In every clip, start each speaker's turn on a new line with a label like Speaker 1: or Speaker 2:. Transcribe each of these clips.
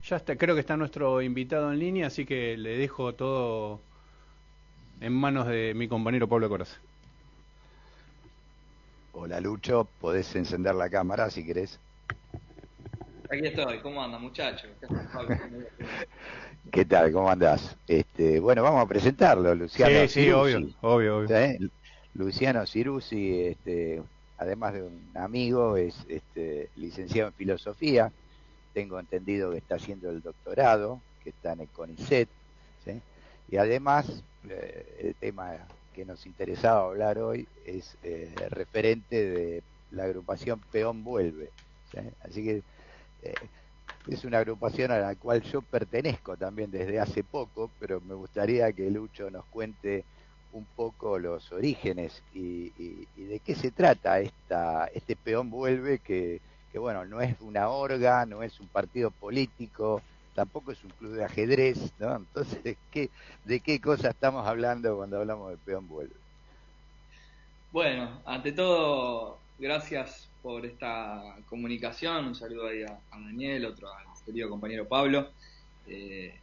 Speaker 1: Ya está, creo que está nuestro invitado en línea, así que le dejo todo en manos de mi compañero Pablo Corazza.
Speaker 2: Hola Lucho, podés encender la cámara si querés.
Speaker 3: Aquí estoy, ¿cómo anda, muchachos? ¿Qué haces, Pablo?
Speaker 2: ¿Qué tal? ¿Cómo andás? Bueno, vamos a presentarlo,
Speaker 1: Sí,
Speaker 2: Luciano
Speaker 1: sí, obvio,
Speaker 2: Ciruzzi.
Speaker 1: obvio, obvio.
Speaker 2: ¿Eh? Luciano Ciruzzi, además de un amigo, es licenciado en filosofía. Tengo entendido que está haciendo el doctorado, que está en el CONICET, ¿sí? Y además, el tema que nos interesaba hablar hoy es referente de la agrupación Peón Vuelve, ¿sí? Así que eh, es una agrupación a la cual yo pertenezco también desde hace poco, pero me gustaría que Lucho nos cuente un poco los orígenes y de qué se trata este Peón Vuelve que, bueno, no es una orga, no es un partido político, tampoco es un club de ajedrez, ¿no? Entonces, ¿de qué cosa estamos hablando cuando hablamos de Peón Vuelve?
Speaker 3: Bueno, ante todo, gracias por esta comunicación. Un saludo ahí a Daniel, otro al querido compañero Pablo. Eh,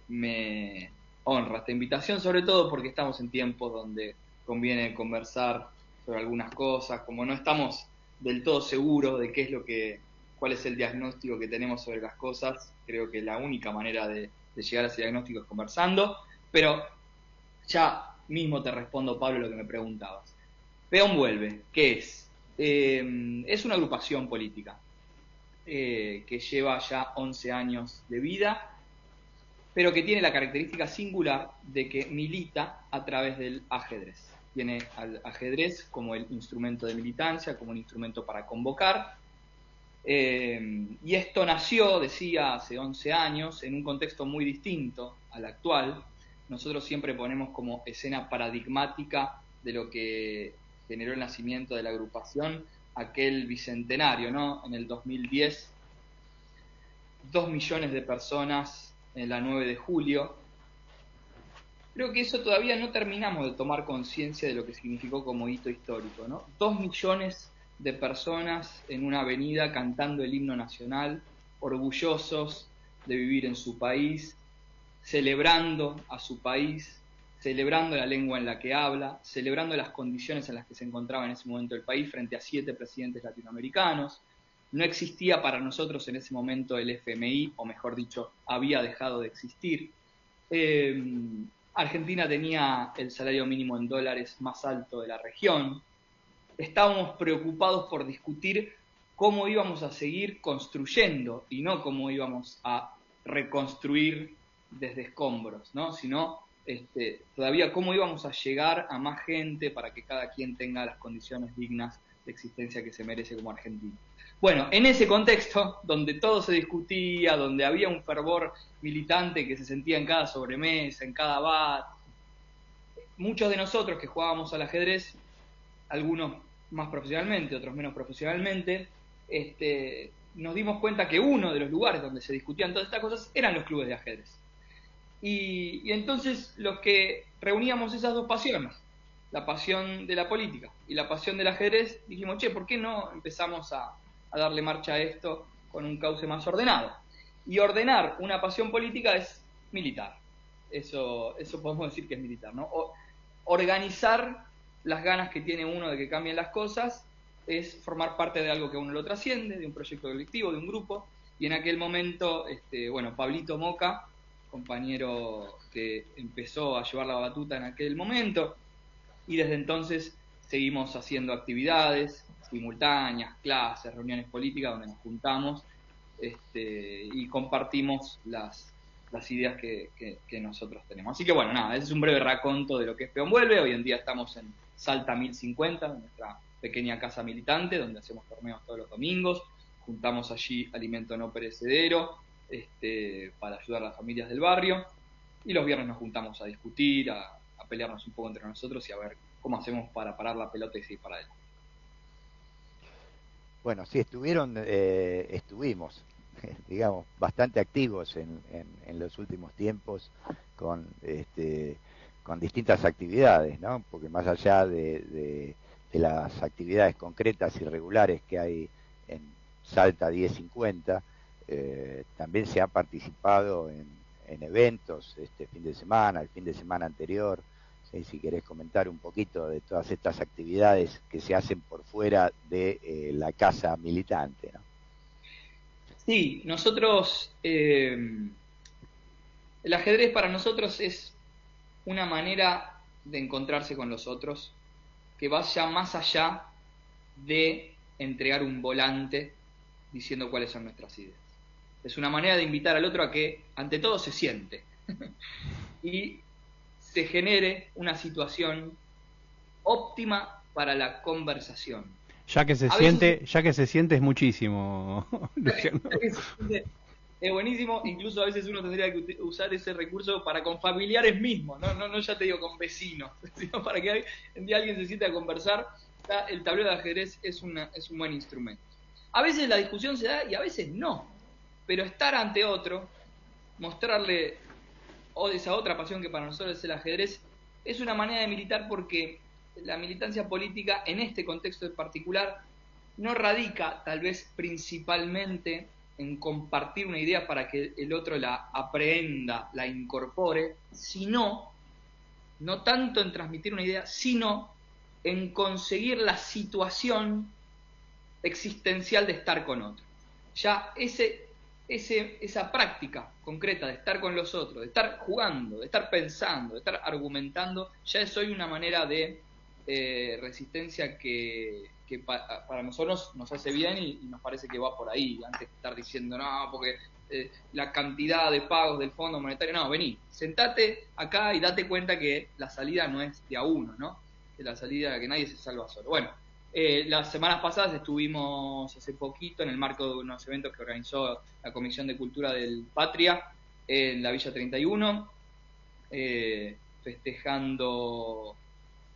Speaker 3: Me honra esta invitación, sobre todo porque estamos en tiempos donde conviene conversar sobre algunas cosas, como no estamos del todo seguros de cuál es el diagnóstico que tenemos sobre las cosas. Creo que la única manera de llegar a ese diagnóstico es conversando, pero ya mismo te respondo, Pablo, lo que me preguntabas. Peón Vuelve, ¿qué es? Es una agrupación política que lleva ya 11 años de vida, pero que tiene la característica singular de que milita a través del ajedrez. Tiene al ajedrez como el instrumento de militancia, como un instrumento para convocar. Y esto nació, decía, hace 11 años, en un contexto muy distinto al actual. Nosotros siempre ponemos como escena paradigmática de lo que generó el nacimiento de la agrupación aquel bicentenario, ¿no? En el 2010, 2 millones de personas en la 9 de julio. Creo que eso todavía no terminamos de tomar conciencia de lo que significó como hito histórico, ¿no? 2 millones de personas en una avenida cantando el himno nacional, orgullosos de vivir en su país, celebrando a su país, celebrando la lengua en la que habla, celebrando las condiciones en las que se encontraba en ese momento el país frente a 7 presidentes latinoamericanos. No existía para nosotros en ese momento el FMI, o mejor dicho, había dejado de existir. Eh, Argentina tenía el salario mínimo en dólares más alto de la región. Estábamos preocupados por discutir cómo íbamos a seguir construyendo y no cómo íbamos a reconstruir desde escombros, ¿no? Sino todavía cómo íbamos a llegar a más gente para que cada quien tenga las condiciones dignas de existencia que se merece como argentino. Bueno, en ese contexto, donde todo se discutía, donde había un fervor militante que se sentía en cada sobremesa, en cada bar, muchos de nosotros que jugábamos al ajedrez, algunos más profesionalmente, otros menos profesionalmente, nos dimos cuenta que uno de los lugares donde se discutían todas estas cosas eran los clubes de ajedrez. Y entonces los que reuníamos esas dos pasiones, la pasión de la política y la pasión del ajedrez, dijimos, che, ¿por qué no empezamos a darle marcha a esto con un cauce más ordenado? Y ordenar una pasión política es militar. Eso podemos decir que es militar, ¿no? Organizar las ganas que tiene uno de que cambien las cosas es formar parte de algo que a uno lo trasciende, de un proyecto colectivo, de un grupo. Y en aquel momento, bueno, Pablito Moca, compañero que empezó a llevar la batuta en aquel momento, y desde entonces seguimos haciendo actividades simultáneas, clases, reuniones políticas donde nos juntamos y compartimos las ideas que nosotros tenemos. Así que bueno, nada, ese es un breve raconto de lo que es Peón Vuelve. Hoy en día estamos en Salta 1050, nuestra pequeña casa militante, donde hacemos torneos todos los domingos, juntamos allí alimento no perecedero para ayudar a las familias del barrio, y los viernes nos juntamos a discutir, a pelearnos un poco entre nosotros y a ver cómo hacemos para parar la pelota y seguir para adelante.
Speaker 2: Bueno, sí, estuvimos, digamos, bastante activos en los últimos tiempos con, con distintas actividades, ¿no? Porque más allá de las actividades concretas y regulares que hay en Salta 1050, También se ha participado en eventos este fin de semana, el fin de semana anterior. Si querés comentar un poquito de todas estas actividades que se hacen por fuera de la casa militante, ¿no?
Speaker 3: Sí, nosotros, el ajedrez para nosotros es una manera de encontrarse con los otros que vaya más allá de entregar un volante diciendo cuáles son nuestras ideas. Es una manera de invitar al otro a que, ante todo, se siente y se genere una situación óptima para la conversación.
Speaker 1: Ya que se siente es muchísimo, Luciano.
Speaker 3: Es buenísimo, incluso a veces uno tendría que usar ese recurso para con familiares mismos, no ya te digo con vecinos, sino para que un día alguien se siente a conversar. El tablero de ajedrez es un buen instrumento. A veces la discusión se da y a veces no, pero estar ante otro, mostrarle esa otra pasión que para nosotros es el ajedrez, es una manera de militar, porque la militancia política en este contexto en particular no radica tal vez principalmente en compartir una idea para que el otro la aprehenda, la incorpore, sino, no tanto en transmitir una idea, sino en conseguir la situación existencial de estar con otro. Ya esa práctica concreta de estar con los otros, de estar jugando, de estar pensando, de estar argumentando, ya es hoy una manera de resistencia que para nosotros nos hace bien y nos parece que va por ahí, antes de estar diciendo, no, porque la cantidad de pagos del Fondo Monetario, no, vení, sentate acá y date cuenta que la salida no es de a uno, ¿no? De la salida, que nadie se salva solo. Bueno, las semanas pasadas estuvimos hace poquito en el marco de unos eventos que organizó la Comisión de Cultura del Patria en la Villa 31, festejando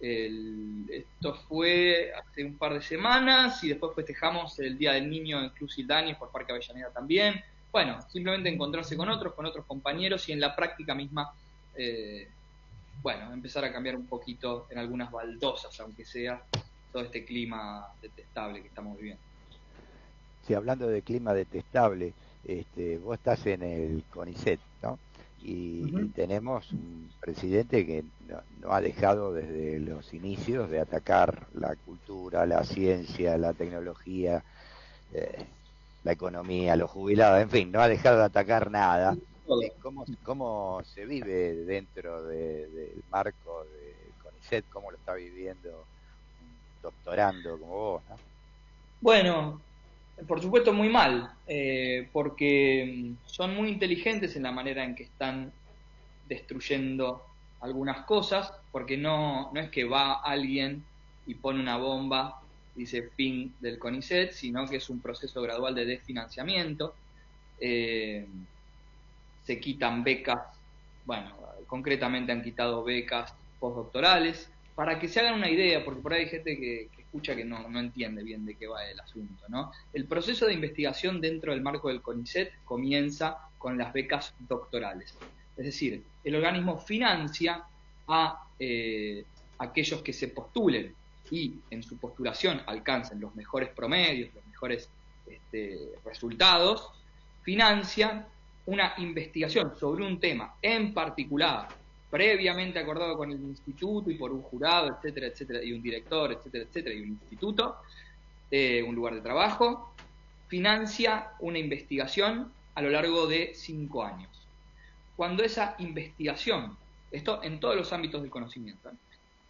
Speaker 3: esto fue hace un par de semanas, y después festejamos el Día del Niño en Club Sildañez por Parque Avellaneda también. Bueno, simplemente encontrarse con otros compañeros y en la práctica misma, bueno, empezar a cambiar un poquito en algunas baldosas, aunque sea, todo este clima detestable que estamos viviendo.
Speaker 2: Sí, hablando de clima detestable, vos estás en el CONICET, ¿no? Y tenemos un presidente que no ha dejado desde los inicios de atacar la cultura, la ciencia, la tecnología, la economía, los jubilados, en fin, no ha dejado de atacar nada. ¿Cómo se vive dentro del marco de CONICET? ¿Cómo lo está viviendo un doctorando como vos, ¿no?
Speaker 3: Bueno, por supuesto muy mal, porque son muy inteligentes en la manera en que están destruyendo algunas cosas, porque no es que va alguien y pone una bomba, dice fin del CONICET, sino que es un proceso gradual de desfinanciamiento. Se quitan becas, bueno, concretamente han quitado becas postdoctorales, para que se hagan una idea, porque por ahí hay gente que escucha que no entiende bien de qué va el asunto, ¿no? El proceso de investigación dentro del marco del CONICET comienza con las becas doctorales. Es decir, el organismo financia a aquellos que se postulen y en su postulación alcancen los mejores promedios, los mejores resultados, financia una investigación sobre un tema en particular, previamente acordado con el instituto y por un jurado, etcétera, etcétera, y un director, etcétera, etcétera, y un instituto, un lugar de trabajo, financia una investigación a lo largo de 5 años. Cuando esa investigación, esto en todos los ámbitos del conocimiento,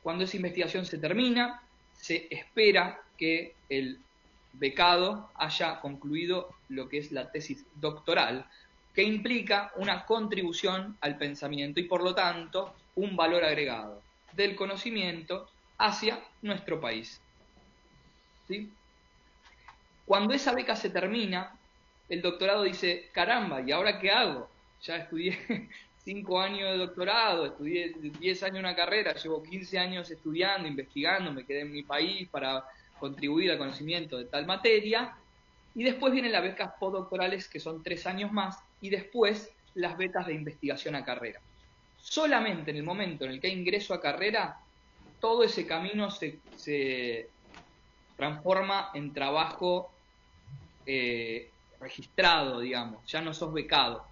Speaker 3: cuando esa investigación se termina, se espera que el becado haya concluido lo que es la tesis doctoral, que implica una contribución al pensamiento y por lo tanto un valor agregado del conocimiento hacia nuestro país. ¿Sí? Cuando esa beca se termina, el doctorado dice, caramba, ¿y ahora qué hago? Ya estudié 5 años de doctorado, estudié 10 años una carrera, llevo 15 años estudiando, investigando, me quedé en mi país para contribuir al conocimiento de tal materia, y después vienen las becas postdoctorales, que son 3 años más, y después las becas de investigación a carrera. Solamente en el momento en el que hay ingreso a carrera, todo ese camino se transforma en trabajo registrado, digamos, ya no sos becado,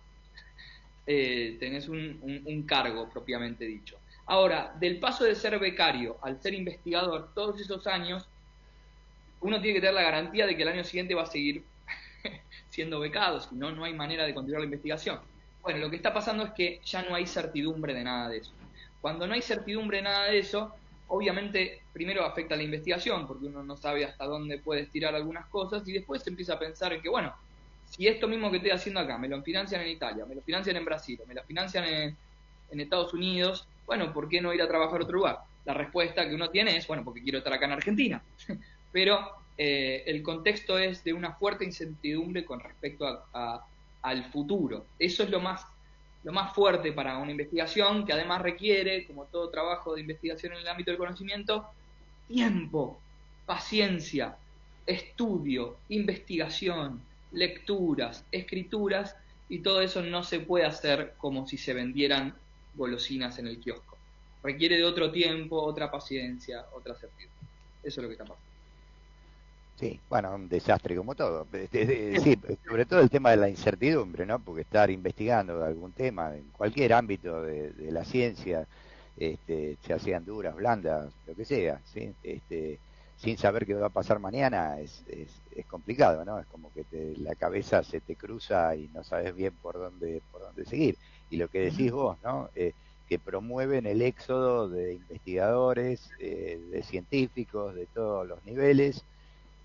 Speaker 3: tenés un cargo propiamente dicho. Ahora, del paso de ser becario al ser investigador, todos esos años, uno tiene que tener la garantía de que el año siguiente va a seguir siendo becado, si no, no hay manera de continuar la investigación. Bueno, lo que está pasando es que ya no hay certidumbre de nada de eso. Cuando no hay certidumbre de nada de eso, obviamente primero afecta a la investigación, porque uno no sabe hasta dónde puede estirar algunas cosas, y después se empieza a pensar en que, bueno, si esto mismo que estoy haciendo acá, me lo financian en Italia, me lo financian en Brasil, me lo financian en Estados Unidos, bueno, ¿por qué no ir a trabajar a otro lugar? La respuesta que uno tiene es, bueno, porque quiero estar acá en Argentina. Pero el contexto es de una fuerte incertidumbre con respecto al futuro. Eso es lo más fuerte para una investigación, que además requiere, como todo trabajo de investigación en el ámbito del conocimiento, tiempo, paciencia, estudio, investigación, lecturas, escrituras, y todo eso no se puede hacer como si se vendieran golosinas en el kiosco. Requiere de otro tiempo, otra paciencia, otra certidumbre. Eso es lo que está pasando.
Speaker 2: Sí, bueno, un desastre como todo. Sí, sobre todo el tema de la incertidumbre, ¿no? Porque estar investigando algún tema en cualquier ámbito de la ciencia, ya sean duras, blandas, lo que sea, ¿sí? Sin saber qué va a pasar mañana es complicado, ¿no? Es como que la cabeza se te cruza y no sabes bien por dónde seguir. Y lo que decís vos, ¿no? Que promueven el éxodo de investigadores, de científicos, de todos los niveles,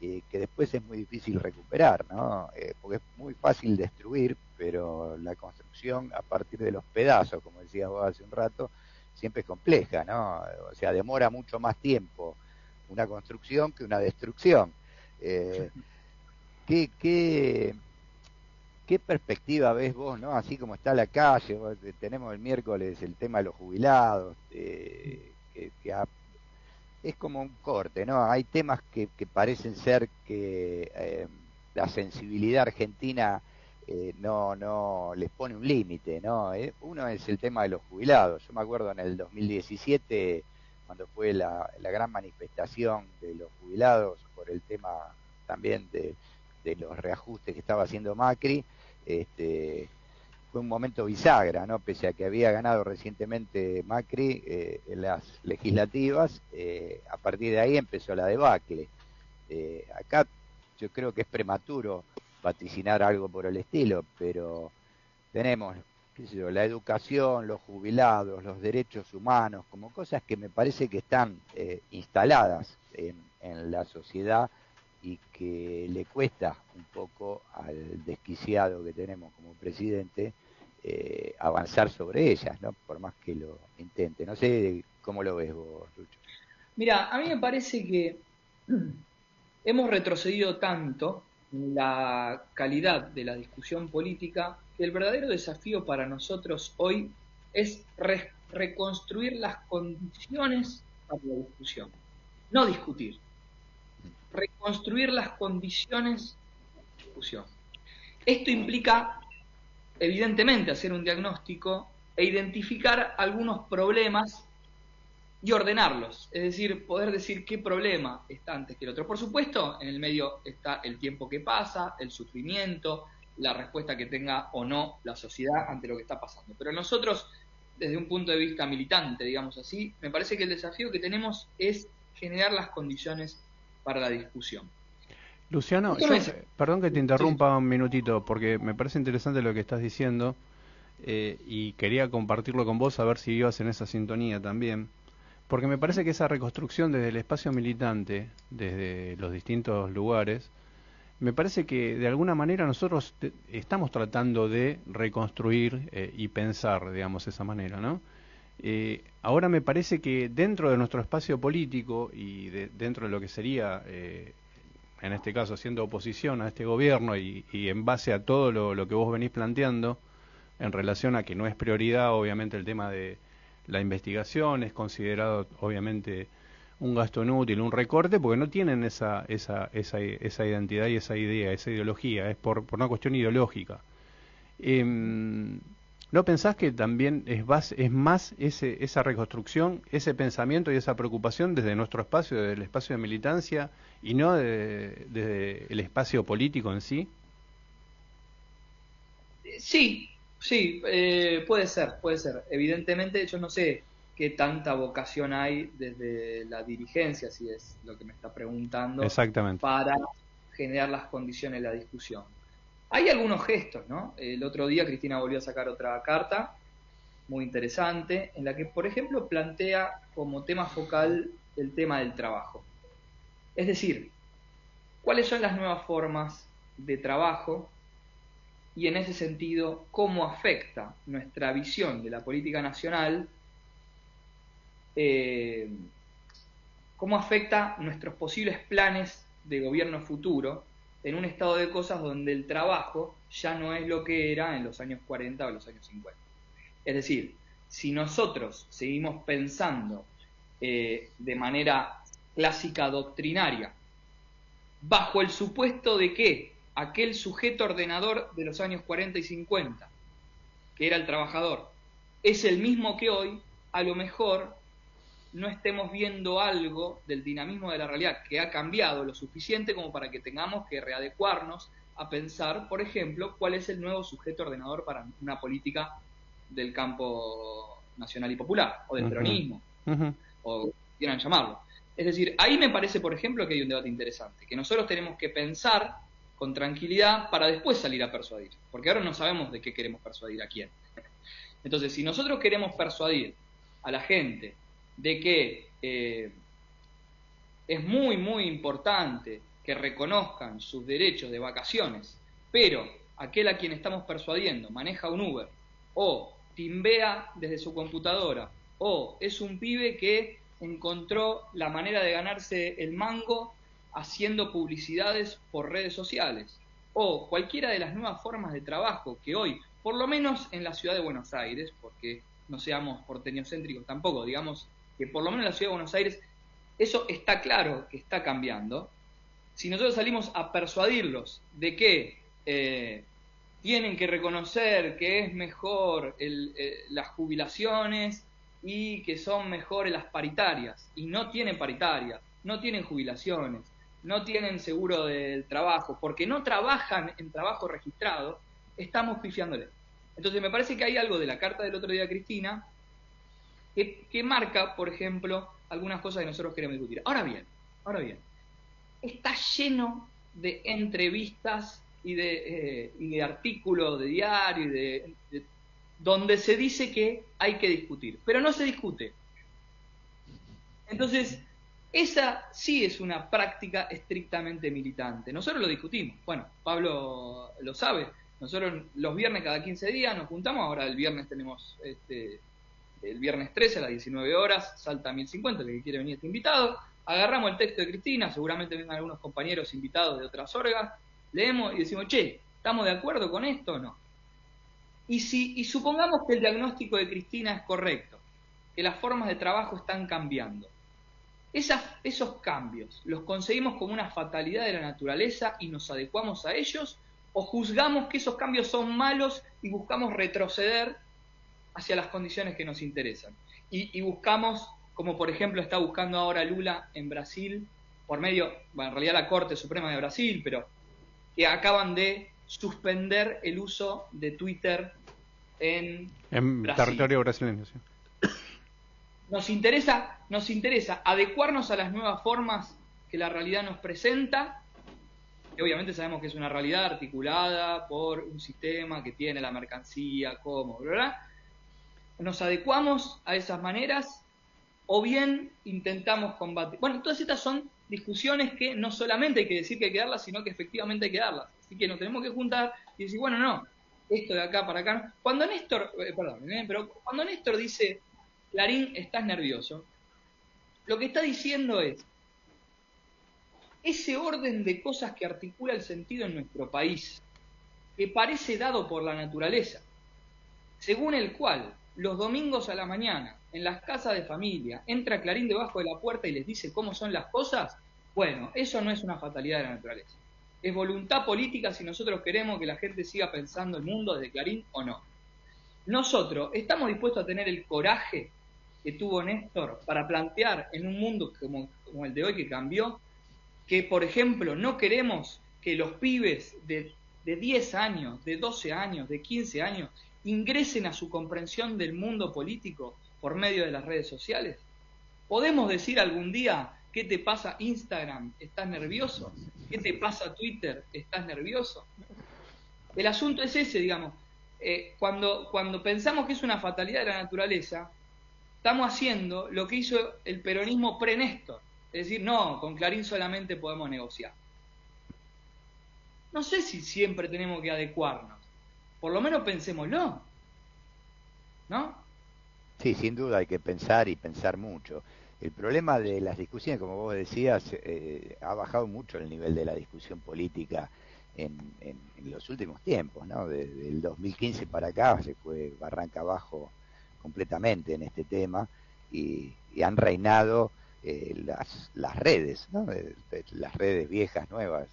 Speaker 2: que después es muy difícil recuperar, ¿no? Porque es muy fácil destruir, pero la construcción a partir de los pedazos, como decías vos hace un rato, siempre es compleja, ¿no? O sea, demora mucho más tiempo una construcción que una destrucción. ¿Qué perspectiva ves vos, ¿no? Así como está la calle, tenemos el miércoles el tema de los jubilados, es como un corte, ¿no? Hay temas que parecen ser que la sensibilidad argentina no les pone un límite, ¿no? Uno es el tema de los jubilados. Yo me acuerdo en el 2017, cuando fue la gran manifestación de los jubilados por el tema también de los reajustes que estaba haciendo Macri, fue un momento bisagra, ¿no? Pese a que había ganado recientemente Macri en las legislativas, a partir de ahí empezó la debacle. Acá yo creo que es prematuro vaticinar algo por el estilo, pero tenemos, qué sé yo, la educación, los jubilados, los derechos humanos, como cosas que me parece que están instaladas en la sociedad y que le cuesta un poco al desquiciado que tenemos como presidente avanzar sobre ellas, ¿no? Por más que lo intente. No sé cómo lo ves vos, Lucho.
Speaker 3: Mira, a mí me parece que hemos retrocedido tanto en la calidad de la discusión política que el verdadero desafío para nosotros hoy es reconstruir las condiciones para la discusión, no discutir, reconstruir las condiciones de discusión. Esto implica, evidentemente, hacer un diagnóstico e identificar algunos problemas y ordenarlos, es decir, poder decir qué problema está antes que el otro. Por supuesto, en el medio está el tiempo que pasa, el sufrimiento, la respuesta que tenga o no la sociedad ante lo que está pasando. Pero nosotros, desde un punto de vista militante, digamos así, me parece que el desafío que tenemos es generar las condiciones para la discusión.
Speaker 1: Luciano, perdón que te interrumpa un minutito, porque me parece interesante lo que estás diciendo y quería compartirlo con vos, a ver si ibas en esa sintonía también. Porque me parece que esa reconstrucción desde el espacio militante, desde los distintos lugares, me parece que de alguna manera nosotros estamos tratando de reconstruir y pensar, digamos, esa manera, ¿no? Ahora me parece que dentro de nuestro espacio político y dentro de lo que sería, en este caso, haciendo oposición a este gobierno y en base a todo lo que vos venís planteando, en relación a que no es prioridad, obviamente, el tema de la investigación, es considerado obviamente un gasto inútil, un recorte, porque no tienen esa identidad y esa idea, esa ideología, es por una cuestión ideológica. ¿No pensás que también es más esa reconstrucción, ese pensamiento y esa preocupación desde nuestro espacio, desde el espacio de militancia, y no desde el espacio político en sí?
Speaker 3: Sí, sí, puede ser, puede ser. Evidentemente yo no sé qué tanta vocación hay desde la dirigencia, si es lo que me está preguntando,
Speaker 1: Exactamente.
Speaker 3: para generar las condiciones de la discusión. Hay algunos gestos, ¿no? El otro día Cristina volvió a sacar otra carta muy interesante, en la que, por ejemplo, plantea como tema focal el tema del trabajo. Es decir, ¿cuáles son las nuevas formas de trabajo? Y en ese sentido, ¿cómo afecta nuestra visión de la política nacional? ¿Cómo afecta nuestros posibles planes de gobierno futuro en un estado de cosas donde el trabajo ya no es lo que era en los años 40 o los años 50? Es decir, si nosotros seguimos pensando de manera clásica doctrinaria, bajo el supuesto de que aquel sujeto ordenador de los años 40 y 50, que era el trabajador, es el mismo que hoy, a lo mejor no estemos viendo algo del dinamismo de la realidad que ha cambiado lo suficiente como para que tengamos que readecuarnos a pensar, por ejemplo, cuál es el nuevo sujeto ordenador para una política del campo nacional y popular, o del peronismo, o quieran llamarlo. Es decir, ahí me parece, por ejemplo, que hay un debate interesante, que nosotros tenemos que pensar con tranquilidad para después salir a persuadir, porque ahora no sabemos de qué queremos persuadir a quién. Entonces, si nosotros queremos persuadir a la gente de que es muy, muy importante que reconozcan sus derechos de vacaciones, pero aquel a quien estamos persuadiendo maneja un Uber, o timbea desde su computadora, o es un pibe que encontró la manera de ganarse el mango haciendo publicidades por redes sociales, o cualquiera de las nuevas formas de trabajo que hoy, por lo menos en la ciudad de Buenos Aires, porque no seamos porteñocéntricos tampoco, digamos que por lo menos en la ciudad de Buenos Aires eso está claro que está cambiando. Si nosotros salimos a persuadirlos de que tienen que reconocer que es mejor las jubilaciones y que son mejores las paritarias, y no tienen paritarias, no tienen jubilaciones, no tienen seguro del trabajo, porque no trabajan en trabajo registrado, estamos pifiándole. Entonces me parece que hay algo de la carta del otro día, Cristina, que marca, por ejemplo, algunas cosas que nosotros queremos discutir. Ahora bien, está lleno de entrevistas y de artículos de diario, donde se dice que hay que discutir, pero no se discute. Entonces, esa sí es una práctica estrictamente militante. Nosotros lo discutimos. Bueno, Pablo lo sabe. Nosotros los viernes cada 15 días nos juntamos. Ahora el viernes tenemos el viernes 13 a las 19 horas, Salta 1050, que quiere venir este invitado. Agarramos el texto de Cristina, seguramente vengan algunos compañeros invitados de otras orgas, leemos y decimos, che, ¿estamos de acuerdo con esto o no? Y supongamos que el diagnóstico de Cristina es correcto, que las formas de trabajo están cambiando. Esos cambios, ¿los conseguimos como una fatalidad de la naturaleza y nos adecuamos a ellos? ¿O juzgamos que esos cambios son malos y buscamos retroceder hacia las condiciones que nos interesan? Y buscamos, como por ejemplo está buscando ahora Lula en Brasil, por medio, bueno, en realidad la Corte Suprema de Brasil, pero que acaban de suspender el uso de Twitter en Brasil.
Speaker 1: Territorio brasileño, sí.
Speaker 3: Nos interesa adecuarnos a las nuevas formas que la realidad nos presenta, que obviamente sabemos que es una realidad articulada por un sistema que tiene la mercancía, cómo, ¿verdad? Nos adecuamos a esas maneras o bien intentamos combatir. Bueno, todas estas son discusiones que no solamente hay que decir que hay que darlas, sino que efectivamente hay que darlas. Así que nos tenemos que juntar y decir, bueno, no, esto de acá para acá no. Cuando Néstor, pero cuando Néstor dice, Clarín, estás nervioso, lo que está diciendo es, ese orden de cosas que articula el sentido en nuestro país, que parece dado por la naturaleza, según el cual los domingos a la mañana, en las casas de familia, entra Clarín debajo de la puerta y les dice cómo son las cosas, bueno, eso no es una fatalidad de la naturaleza. Es voluntad política si nosotros queremos que la gente siga pensando el mundo desde Clarín o no. Nosotros estamos dispuestos a tener el coraje que tuvo Néstor para plantear en un mundo como el de hoy que cambió, que por ejemplo no queremos que los pibes de de 10 años, de 12 años, de 15 años, ingresen a su comprensión del mundo político por medio de las redes sociales? ¿Podemos decir algún día, qué te pasa Instagram? ¿Estás nervioso? ¿Qué te pasa Twitter? ¿Estás nervioso? El asunto es ese, digamos. Cuando pensamos que es una fatalidad de la naturaleza, estamos haciendo lo que hizo el peronismo pre-Néstor. Es decir, no, con Clarín solamente podemos negociar. No sé si siempre tenemos que adecuarnos. Por lo menos pensémoslo, ¿no?
Speaker 2: Sí, sin duda hay que pensar y pensar mucho. El problema de las discusiones, como vos decías, ha bajado mucho el nivel de la discusión política en los últimos tiempos, ¿no? Desde el 2015 para acá se fue barranca abajo completamente en este tema y han reinado las redes, ¿no? Las redes viejas, nuevas,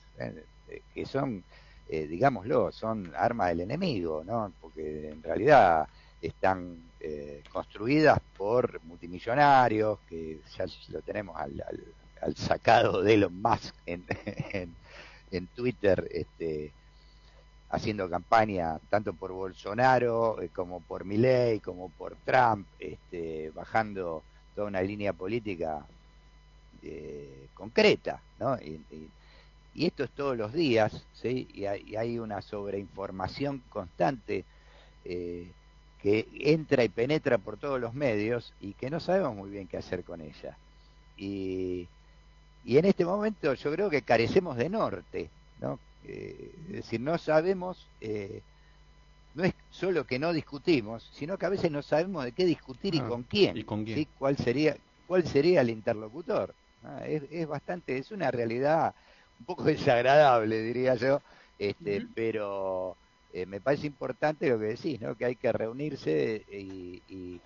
Speaker 2: que son, digámoslo, son armas del enemigo, ¿no? Porque en realidad están construidas por multimillonarios, que ya lo tenemos al sacado de Elon Musk en Twitter, haciendo campaña tanto por Bolsonaro como por Milei, como por Trump, bajando toda una línea política concreta, ¿no? Y esto es todos los días, ¿sí? Y hay una sobreinformación constante que entra y penetra por todos los medios y que no sabemos muy bien qué hacer con ella. Y en este momento yo creo que carecemos de norte, ¿no? Es decir, no sabemos, no es solo que no discutimos, sino que a veces no sabemos de qué discutir y con quién,
Speaker 1: ¿y con quién?
Speaker 2: ¿sí? ¿Cuál sería el interlocutor? Es bastante, es una realidad un poco desagradable, diría yo, pero me parece importante lo que decís, ¿no? Que hay que reunirse y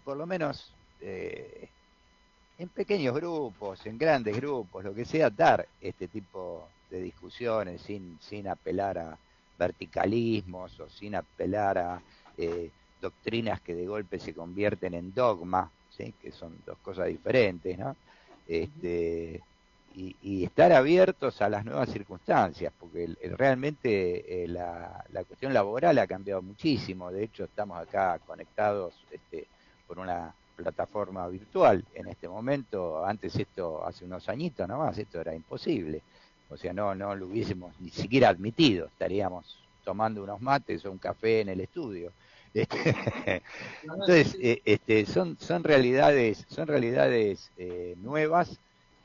Speaker 2: por lo menos en pequeños grupos, en grandes grupos, lo que sea, dar este tipo de discusiones sin apelar a verticalismos o sin apelar a doctrinas que de golpe se convierten en dogma, ¿sí? Que son dos cosas diferentes, ¿no? Y estar abiertos a las nuevas circunstancias, porque realmente la cuestión laboral ha cambiado muchísimo. De hecho, estamos acá conectados por una plataforma virtual en este momento. Antes esto, hace unos añitos nomás, esto era imposible. O sea, no lo hubiésemos ni siquiera admitido. Estaríamos tomando unos mates o un café en el estudio. Entonces, son realidades nuevas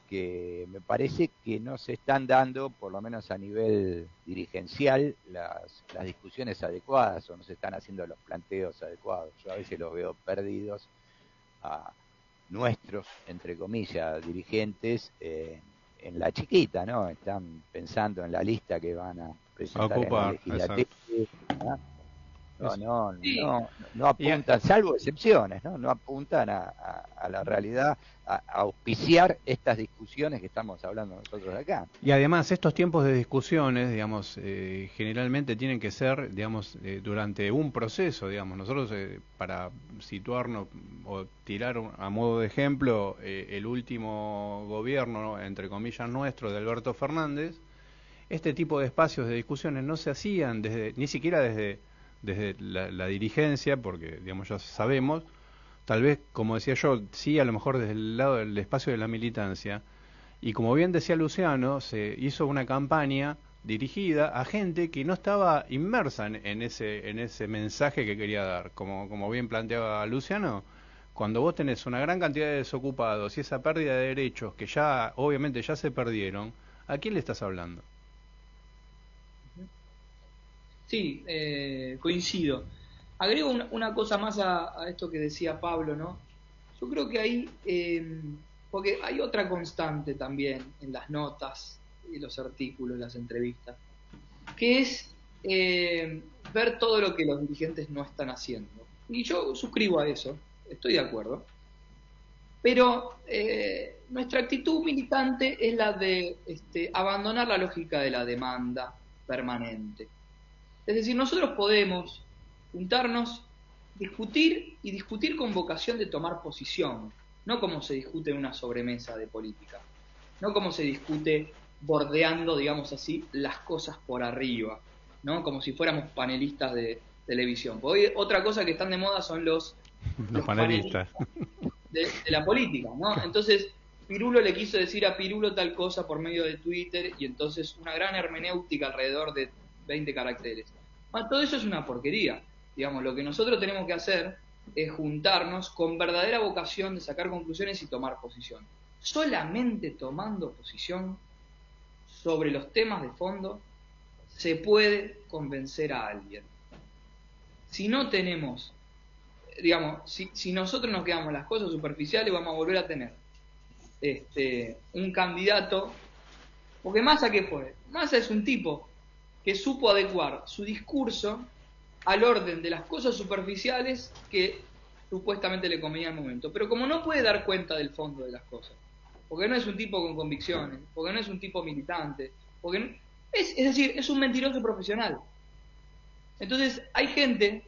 Speaker 2: que me parece que no se están dando, por lo menos a nivel dirigencial, las discusiones adecuadas, o no se están haciendo los planteos adecuados. Yo a veces los veo perdidos a nuestros, entre comillas, dirigentes en la chiquita, ¿no? Están pensando en la lista que van a presentar en la legislatura, ¿no? No apuntan, salvo excepciones, ¿no? No apuntan a la realidad, a auspiciar estas discusiones que estamos hablando nosotros acá.
Speaker 1: Y además estos tiempos de discusiones, digamos, generalmente tienen que ser, digamos, durante un proceso, digamos. Nosotros, para situarnos o tirar a modo de ejemplo, el último gobierno, ¿no?, entre comillas, nuestro, de Alberto Fernández, este tipo de espacios de discusiones no se hacían ni siquiera desde la dirigencia, porque, digamos, ya sabemos, tal vez, como decía yo, sí, a lo mejor desde el lado del espacio de la militancia, y como bien decía Luciano, se hizo una campaña dirigida a gente que no estaba inmersa en ese mensaje que quería dar. Como bien planteaba Luciano, cuando vos tenés una gran cantidad de desocupados y esa pérdida de derechos que ya, obviamente, ya se perdieron, ¿a quién le estás hablando?
Speaker 3: Sí, coincido. Agrego una cosa más a esto que decía Pablo, ¿no? Yo creo que ahí, porque hay otra constante también en las notas y los artículos, las entrevistas, que es ver todo lo que los dirigentes no están haciendo. Y yo suscribo a eso, estoy de acuerdo. Pero nuestra actitud militante es la de abandonar la lógica de la demanda permanente. Es decir, nosotros podemos juntarnos, discutir y discutir con vocación de tomar posición, no como se discute en una sobremesa de política, no como se discute bordeando, digamos así, las cosas por arriba. ¿no? Como si fuéramos panelistas de televisión. Porque hoy otra cosa que están de moda son los
Speaker 1: panelistas
Speaker 3: de la política, ¿no? Entonces, Pirulo le quiso decir a Pirulo tal cosa por medio de Twitter, y entonces una gran hermenéutica alrededor de 20 caracteres. Bueno, todo eso es una porquería. Digamos, lo que nosotros tenemos que hacer es juntarnos con verdadera vocación de sacar conclusiones y tomar posición. Solamente tomando posición sobre los temas de fondo se puede convencer a alguien. Si no tenemos, digamos, si nosotros nos quedamos en las cosas superficiales, vamos a volver a tener un candidato, porque Massa, ¿qué fue? Massa es un tipo que supo adecuar su discurso al orden de las cosas superficiales que supuestamente le convenía al momento, pero como no puede dar cuenta del fondo de las cosas, porque no es un tipo con convicciones, porque no es un tipo militante, porque no, es decir, es un mentiroso profesional. Entonces hay gente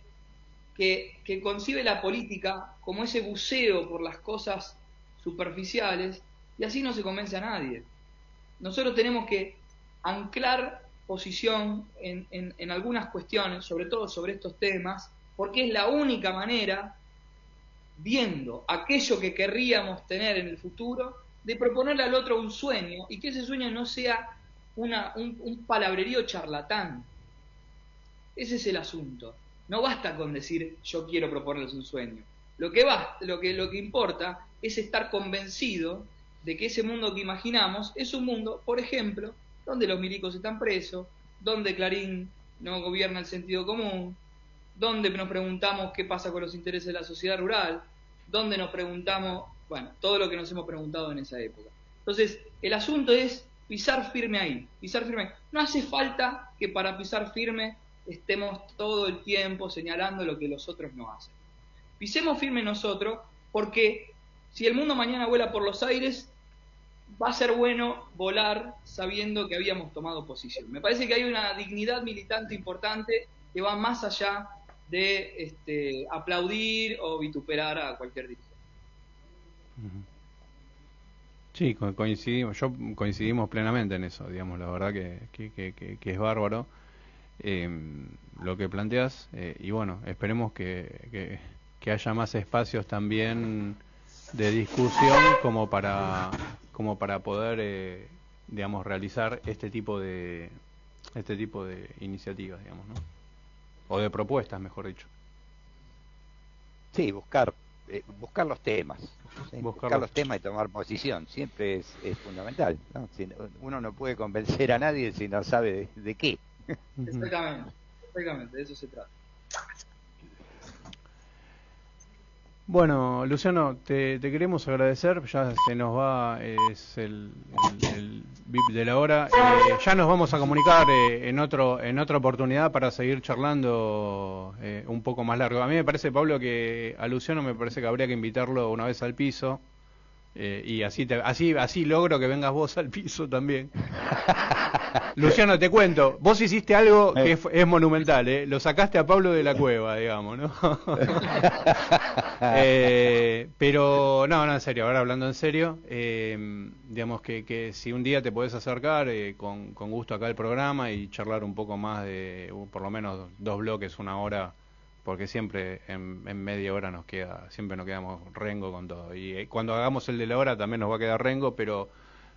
Speaker 3: que concibe la política como ese buceo por las cosas superficiales, y así no se convence a nadie. Nosotros tenemos que anclar posición en algunas cuestiones, sobre todo sobre estos temas, porque es la única manera, viendo aquello que querríamos tener en el futuro, de proponerle al otro un sueño, y que ese sueño no sea un palabrerío charlatán. Ese es el asunto. No basta con decir yo quiero proponerles un sueño. Lo que importa es estar convencido de que ese mundo que imaginamos es un mundo, por ejemplo, donde los milicos están presos, donde Clarín no gobierna el sentido común, donde nos preguntamos qué pasa con los intereses de la sociedad rural, donde nos preguntamos, bueno, todo lo que nos hemos preguntado en esa época. Entonces, el asunto es pisar firme ahí, pisar firme. No hace falta que para pisar firme estemos todo el tiempo señalando lo que los otros no hacen. Pisemos firme nosotros, porque si el mundo mañana vuela por los aires, va a ser bueno volar sabiendo que habíamos tomado posición. Me parece que hay una dignidad militante importante que va más allá de aplaudir o vituperar a cualquier dirigente.
Speaker 1: Sí, coincidimos plenamente en eso, digamos, la verdad que es bárbaro lo que planteas, y bueno, esperemos que haya más espacios también de discusión como para poder digamos realizar este tipo de iniciativas, digamos, ¿no? O de propuestas, mejor dicho.
Speaker 2: Sí, buscar los temas, ¿sí? Buscar los temas y tomar posición siempre es fundamental, ¿no? Uno no puede convencer a nadie si no sabe de qué.
Speaker 3: Exactamente, de eso se trata.
Speaker 1: Bueno, Luciano, te queremos agradecer, ya se nos va, es el VIP de la hora, ya nos vamos a comunicar en otra oportunidad para seguir charlando un poco más largo. A mí me parece, Pablo, que a Luciano me parece que habría que invitarlo una vez al piso, y así logro que vengas vos al piso también. Luciano, te cuento, vos hiciste algo que es monumental, lo sacaste a Pablo de la cueva, digamos, ¿no? Pero no, en serio, ahora hablando en serio, digamos que si un día te podés acercar con gusto acá al programa y charlar un poco más de por lo menos 2 bloques, 1 hora, porque siempre en media hora siempre nos quedamos rengo con todo, y cuando hagamos el de la hora también nos va a quedar rengo, pero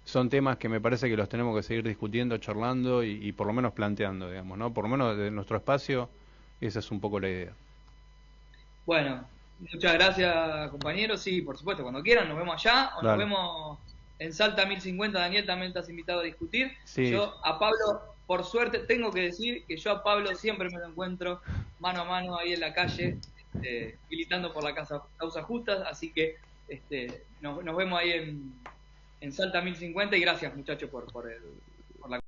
Speaker 1: son temas que me parece que los tenemos que seguir discutiendo, charlando y por lo menos planteando, digamos, ¿no? Por lo menos de nuestro espacio, esa es un poco la idea.
Speaker 3: Bueno, muchas gracias, compañeros. Sí, por supuesto, cuando quieran nos vemos allá o nos vemos en Salta 1050. Daniel, también estás invitado a discutir.
Speaker 1: Sí.
Speaker 3: Yo a Pablo, por suerte, tengo que decir que yo a Pablo siempre me lo encuentro mano a mano ahí en la calle, militando por la causa justa, así que nos vemos ahí en Salta 1050, y gracias, muchachos, por la